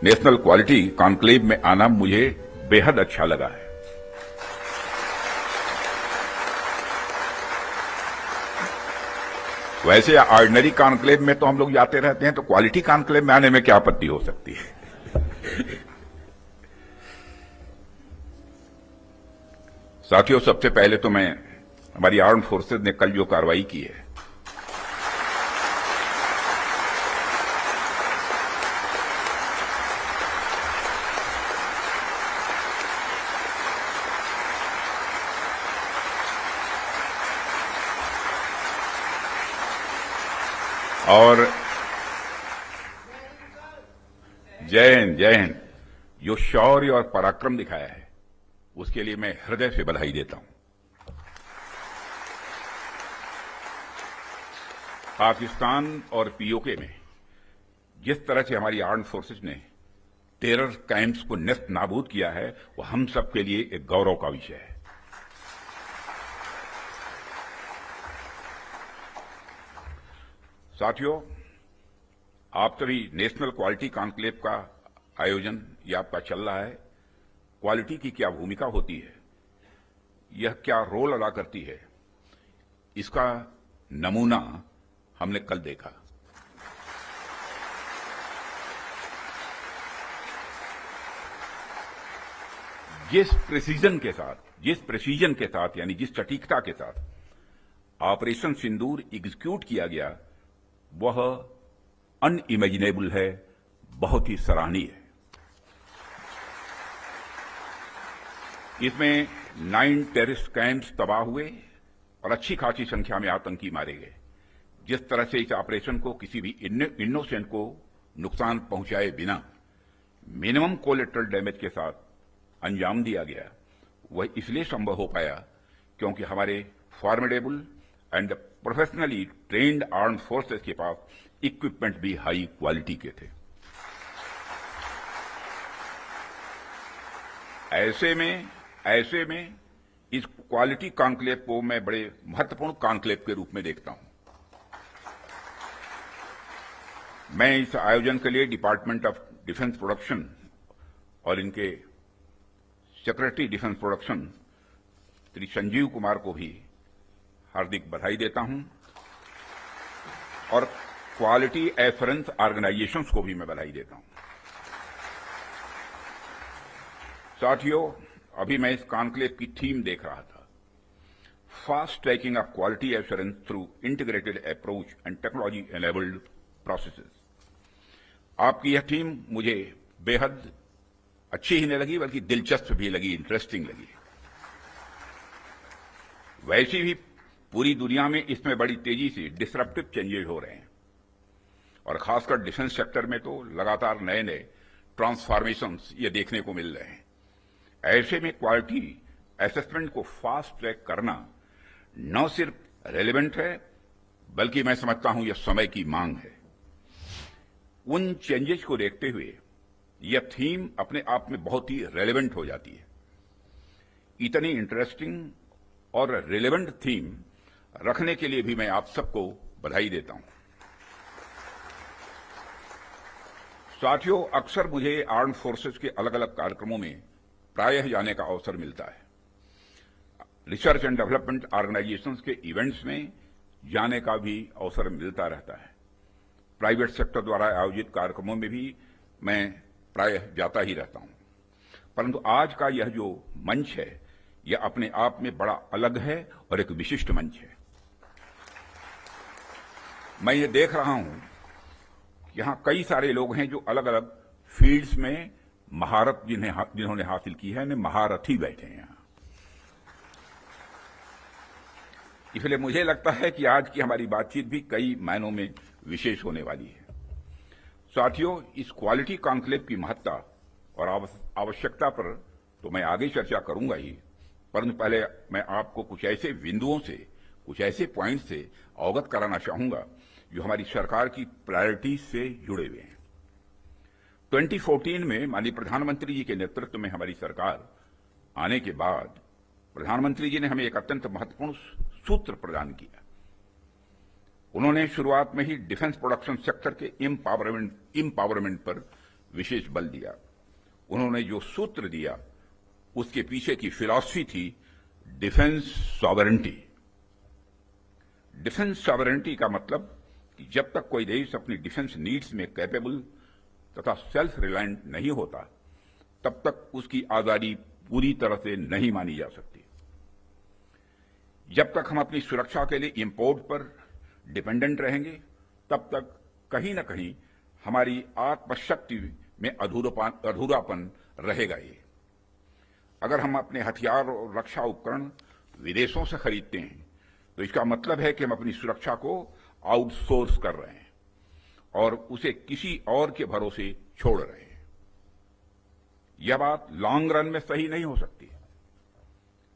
National quality conclave में आना मुझे बेहद अच्छा लगा है। वैसे ऑर्डिनरी कॉन्क्लेव में तो हम लोग जाते रहते हैं, तो क्वालिटी कॉन्क्लेव में आने में क्या आपत्ति हो सकती है। साथियों, सबसे पहले तो मैं हमारी आर्म फोर्सेज ने कल जो कार्रवाई की है, और जय हिंद जय हिंद, जो शौर्य और पराक्रम दिखाया है उसके लिए मैं हृदय से बधाई देता हूं। पाकिस्तान और पीओके में जिस तरह से हमारी आर्म्ड फोर्सेस ने टेरर कैंप्स को नेस्त नाबूद किया है, वो हम सबके लिए एक गौरव का विषय है। साथियों, आप सभी नेशनल क्वालिटी कॉन्क्लेव का आयोजन ये आपका चल रहा है। क्वालिटी की क्या भूमिका होती है, यह क्या रोल अदा करती है, इसका नमूना हमने कल देखा। जिस प्रेसिजन के साथ यानी जिस सटीकता के साथ ऑपरेशन सिंदूर एग्जीक्यूट किया गया, वह अनइमेजिनेबल है, बहुत ही सराहनीय है। इसमें 9 टेररिस्ट कैंप्स तबाह हुए और अच्छी खासी संख्या में आतंकी मारे गए। जिस तरह से इस ऑपरेशन को किसी भी इनोसेंट को नुकसान पहुंचाए बिना मिनिमम कोलेटरल डैमेज के साथ अंजाम दिया गया, वह इसलिए संभव हो पाया क्योंकि हमारे formidable and professionally trained armed forces के पास इक्विपमेंट भी हाई क्वालिटी के थे। ऐसे में इस क्वालिटी कॉन्क्लेव को मैं बड़े महत्वपूर्ण कॉन्क्लेव के रूप में देखता हूं। मैं इस आयोजन के लिए डिपार्टमेंट ऑफ डिफेंस प्रोडक्शन और इनके secretary defence production Shri Sanjeev Kumar को भी हार्दिक बधाई देता हूं, और क्वालिटी एश्योरेंस ऑर्गेनाइजेशंस को भी मैं बधाई देता हूं। साथियों, अभी मैं इस कॉन्क्लेव की थीम देख रहा था, fast tracking of quality assurance through integrated approach and technology enabled processes. आपकी यह थीम मुझे बेहद अच्छी ही नहीं लगी, बल्कि दिलचस्प भी लगी, इंटरेस्टिंग लगी। वैसे भी पूरी दुनिया में इसमें बड़ी तेजी से डिसरप्टिव चेंजेस हो रहे हैं, और खासकर डिफेंस सेक्टर में तो लगातार नए नए ट्रांसफॉर्मेशंस ये देखने को मिल रहे हैं। ऐसे में क्वालिटी असेसमेंट को फास्ट ट्रैक करना न सिर्फ रेलेवेंट है, बल्कि मैं समझता हूं यह समय की मांग है। उन चेंजेस को देखते हुए यह थीम अपने आप में बहुत ही रेलेवेंट हो जाती है। इतनी इंटरेस्टिंग और रेलेवेंट थीम रखने के लिए भी मैं आप सबको बधाई देता हूं। साथियों, अक्सर मुझे आर्म्ड फोर्सेस के अलग अलग कार्यक्रमों में प्रायः जाने का अवसर मिलता है। रिसर्च एंड डेवलपमेंट ऑर्गेनाइजेशंस के इवेंट्स में जाने का भी अवसर मिलता रहता है। प्राइवेट सेक्टर द्वारा आयोजित कार्यक्रमों में भी मैं प्रायः जाता ही रहता हूं, परंतु आज का यह जो मंच है, यह अपने आप में बड़ा अलग है और एक विशिष्ट मंच है। मैं ये देख रहा हूं, यहां कई सारे लोग हैं जो अलग अलग फील्ड्स में महारत जिन्होंने हासिल की है, महारथी बैठे हैं यहां। इसलिए मुझे लगता है कि आज की हमारी बातचीत भी कई मायनों में विशेष होने वाली है। साथियों, इस क्वालिटी कॉन्क्लेव की महत्ता और आवश्यकता पर तो मैं आगे चर्चा करूंगा ही, परंतु पहले मैं आपको कुछ ऐसे बिंदुओं से, कुछ ऐसे पॉइंट से अवगत कराना चाहूंगा जो हमारी सरकार की प्रायोरिटीज से जुड़े हुए हैं। 2014 में माननीय प्रधानमंत्री जी के नेतृत्व में हमारी सरकार आने के बाद प्रधानमंत्री जी ने हमें एक अत्यंत महत्वपूर्ण सूत्र प्रदान किया। उन्होंने शुरुआत में ही डिफेंस प्रोडक्शन सेक्टर के एम्पावरमेंट पर विशेष बल दिया। उन्होंने जो सूत्र दिया उसके पीछे की फिलॉसफी थी डिफेंस सॉवरेंटी। डिफेंस सॉवरेंटी का मतलब कि जब तक कोई देश अपनी डिफेंस नीड्स में कैपेबल तथा सेल्फ रिलायंट नहीं होता तब तक उसकी आजादी पूरी तरह से नहीं मानी जा सकती। जब तक हम अपनी सुरक्षा के लिए इंपोर्ट पर डिपेंडेंट रहेंगे तब तक कहीं न कहीं हमारी आत्मशक्ति में अधूरापन रहेगा ही। अगर हम अपने हथियार और रक्षा उपकरण विदेशों से खरीदते हैं तो इसका मतलब है कि हम अपनी सुरक्षा को आउटसोर्स कर रहे हैं और उसे किसी और के भरोसे छोड़ रहे हैं। यह बात लॉन्ग रन में सही नहीं हो सकती।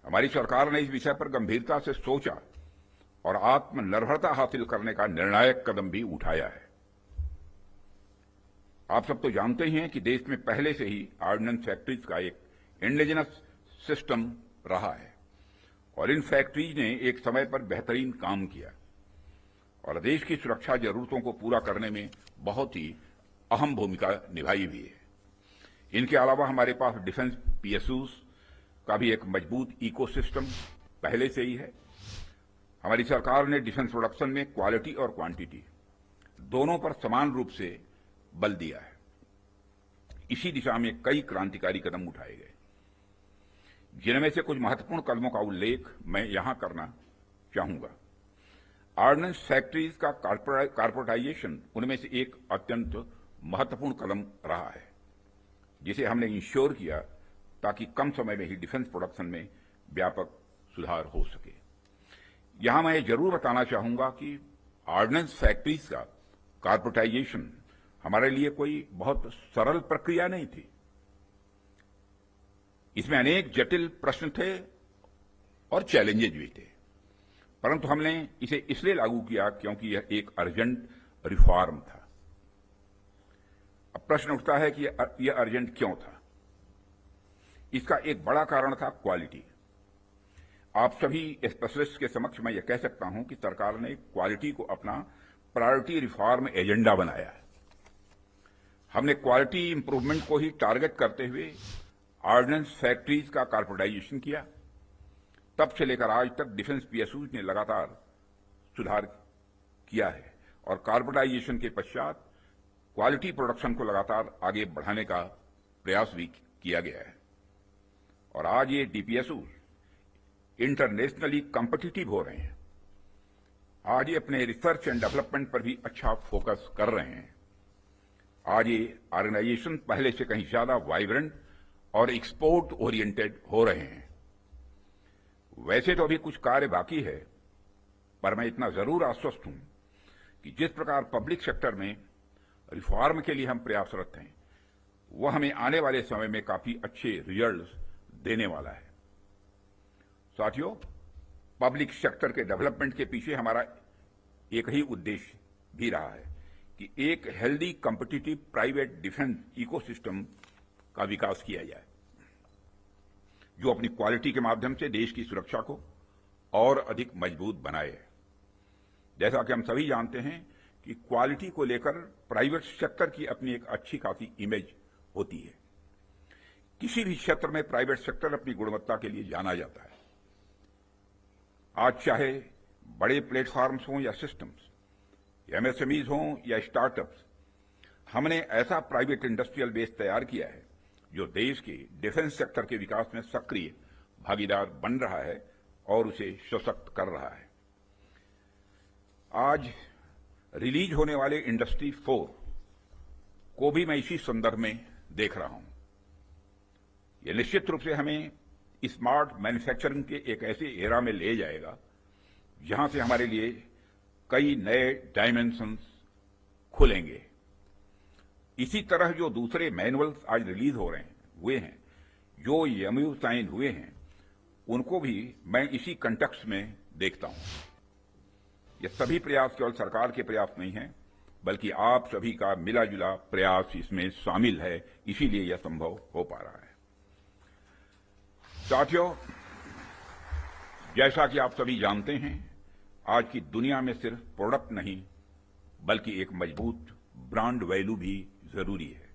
हमारी सरकार ने इस विषय पर गंभीरता से सोचा और आत्मनिर्भरता हासिल करने का निर्णायक कदम भी उठाया है। आप सब तो जानते ही हैं कि देश में पहले से ही ऑर्डिनेंस फैक्ट्रीज का एक इंडिजिनस सिस्टम रहा है और इन फैक्ट्रीज ने एक समय पर बेहतरीन काम किया और देश की सुरक्षा जरूरतों को पूरा करने में बहुत ही अहम भूमिका निभाई भी है। इनके अलावा हमारे पास डिफेंस पीएसयूज का भी एक मजबूत इकोसिस्टम पहले से ही है। हमारी सरकार ने डिफेंस प्रोडक्शन में क्वालिटी और क्वांटिटी दोनों पर समान रूप से बल दिया है। इसी दिशा में कई क्रांतिकारी कदम उठाए गए, जिनमें से कुछ महत्वपूर्ण कदमों का उल्लेख मैं यहां करना चाहूंगा। ऑर्डिनेंस फैक्ट्रीज का कॉर्पोरेटाइजेशन उनमें से एक अत्यंत महत्वपूर्ण कदम रहा है, जिसे हमने इंश्योर किया ताकि कम समय में ही डिफेंस प्रोडक्शन में व्यापक सुधार हो सके। यहां मैं जरूर बताना चाहूंगा कि ऑर्डिनेंस फैक्ट्रीज का कॉर्पोरेटाइजेशन हमारे लिए कोई बहुत सरल प्रक्रिया नहीं थी। इसमें अनेक जटिल प्रश्न थे और चैलेंजेज भी थे, परंतु हमने इसे इसलिए लागू किया क्योंकि यह एक अर्जेंट रिफॉर्म था। अब प्रश्न उठता है कि यह अर्जेंट क्यों था। इसका एक बड़ा कारण था क्वालिटी। आप सभी स्पेशलिस्ट के समक्ष मैं यह कह सकता हूं कि सरकार ने क्वालिटी को अपना प्रायोरिटी रिफॉर्म एजेंडा बनाया है। हमने क्वालिटी इंप्रूवमेंट को ही टारगेट करते हुए ऑर्डिनेंस फैक्ट्रीज का कॉर्पोरेटाइजेशन किया। तब से लेकर आज तक डिफेंस पीएसयूज ने लगातार सुधार किया है और कॉर्पोरेटाइजेशन के पश्चात क्वालिटी प्रोडक्शन को लगातार आगे बढ़ाने का प्रयास भी किया गया है और आज ये डीपीएसयूज इंटरनेशनली कॉम्पिटिटिव हो रहे हैं। आज ये अपने रिसर्च एंड डेवलपमेंट पर भी अच्छा फोकस कर रहे हैं। आज ये ऑर्गेनाइजेशन पहले से कहीं ज्यादा वाइब्रेंट और एक्सपोर्ट ओरिएंटेड हो रहे हैं। वैसे तो अभी कुछ कार्य बाकी है, पर मैं इतना जरूर आश्वस्त हूं कि जिस प्रकार पब्लिक सेक्टर में रिफॉर्म के लिए हम प्रयासरत हैं, वह हमें आने वाले समय में काफी अच्छे रिजल्ट्स देने वाला है। साथियों, पब्लिक सेक्टर के डेवलपमेंट के पीछे हमारा एक ही उद्देश्य भी रहा है कि एक healthy competitive private defence ecosystem का विकास किया जाए, जो अपनी क्वालिटी के माध्यम से देश की सुरक्षा को और अधिक मजबूत बनाए। जैसा कि हम सभी जानते हैं कि क्वालिटी को लेकर प्राइवेट सेक्टर की अपनी एक अच्छी खासी इमेज होती है। किसी भी क्षेत्र में प्राइवेट सेक्टर अपनी गुणवत्ता के लिए जाना जाता है। आज चाहे बड़े प्लेटफॉर्म्स हों या सिस्टम्स, एमएसएमईज हों या स्टार्टअप्स, हमने ऐसा प्राइवेट इंडस्ट्रियल बेस तैयार किया है जो देश के डिफेंस सेक्टर के विकास में सक्रिय भागीदार बन रहा है और उसे सशक्त कर रहा है। आज रिलीज होने वाले इंडस्ट्री 4 को भी मैं इसी संदर्भ में देख रहा हूं। यह निश्चित रूप से हमें स्मार्ट मैन्युफैक्चरिंग के एक ऐसे एरा में ले जाएगा जहां से हमारे लिए कई नए डायमेंशंस खुलेंगे। इसी तरह जो दूसरे मैनुअल्स आज रिलीज हो रहे हैं, जो एमओयू साइन हुए हैं, उनको भी मैं इसी कंटेक्स्ट में देखता हूं। ये सभी प्रयास केवल सरकार के प्रयास नहीं हैं, बल्कि आप सभी का मिला जुला प्रयास इसमें शामिल है, इसीलिए यह संभव हो पा रहा है। साथियों, जैसा कि आप सभी जानते हैं, आज की दुनिया में सिर्फ प्रोडक्ट नहीं बल्कि एक मजबूत ब्रांड वैल्यू भी जरूरी है।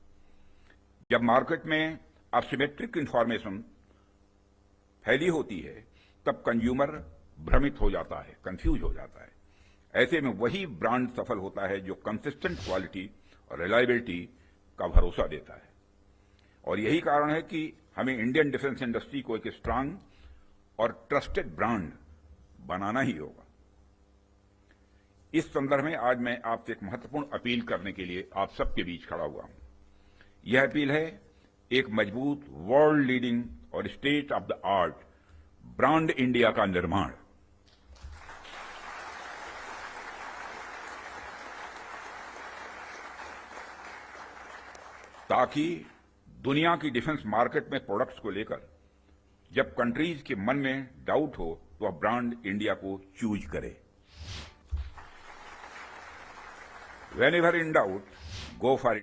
जब मार्केट में असिमेट्रिक इंफॉर्मेशन फैली होती है तब कंज्यूमर भ्रमित हो जाता है, कंफ्यूज हो जाता है। ऐसे में वही ब्रांड सफल होता है जो कंसिस्टेंट क्वालिटी और रिलायबिलिटी का भरोसा देता है। और यही कारण है कि हमें इंडियन डिफेंस इंडस्ट्री को एक स्ट्रांग और ट्रस्टेड ब्रांड बनाना ही होगा। इस संदर्भ में आज मैं आपसे एक महत्वपूर्ण अपील करने के लिए आप सबके बीच खड़ा हुआ हूं। यह अपील है एक मजबूत, वर्ल्ड लीडिंग और state of the art brand India का निर्माण। ताकि दुनिया की डिफेंस मार्केट में प्रोडक्ट्स को लेकर जब कंट्रीज के मन में डाउट हो तो वह ब्रांड इंडिया को चूज करे। Whenever in doubt, go for it.